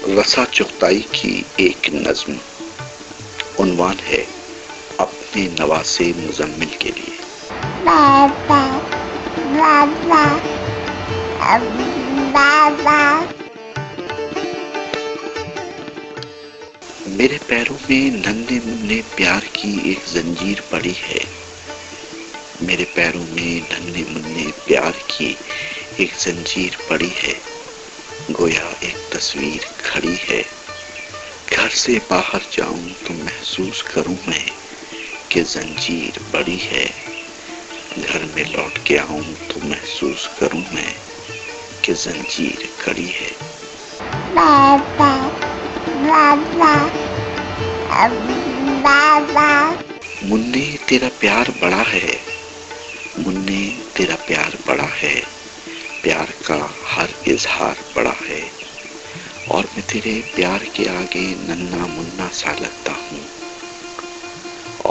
رسا چغتائی کی ایک نظم، عنوان ہے اپنے نواسے مزمل کے لیے۔ بابا بابا بابا، میرے پیروں میں ننھے منھے پیار کی ایک زنجیر پڑی ہے، میرے پیروں میں ننھے منھے پیار کی ایک زنجیر پڑی ہے، گویا ایک تصویر کھڑی ہے۔ گھر سے باہر جاؤں تو محسوس کروں میں کہ زنجیر بڑی ہے، گھر میں لوٹ کے آؤں تو محسوس کروں میں کہ زنجیر کڑی ہے۔ بابا بابا بابا، منّے تیرا پیار بڑا ہے، منّے تیرا پیار بڑا ہے، پیار کا ہر اظہار بڑا ہے، اور میں تیرے پیار کے آگے ننھا منا سا لگتا ہوں،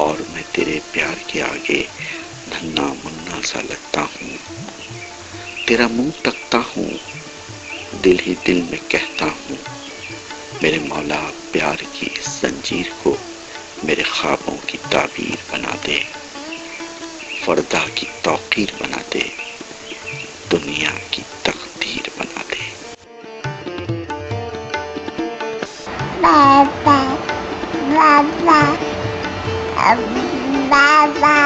اور میں تیرے پیار کے آگے ننھا منا سا لگتا ہوں۔ تیرا منہ تکتا ہوں، دل ہی دل میں کہتا ہوں، میرے مولا پیار کی اس زنجیر کو میرے خوابوں کی تعبیر بنا دے، فردا کی توقیر بنا دے، دنیا کی تقدیر بنا دے۔ بابا بابا بابا۔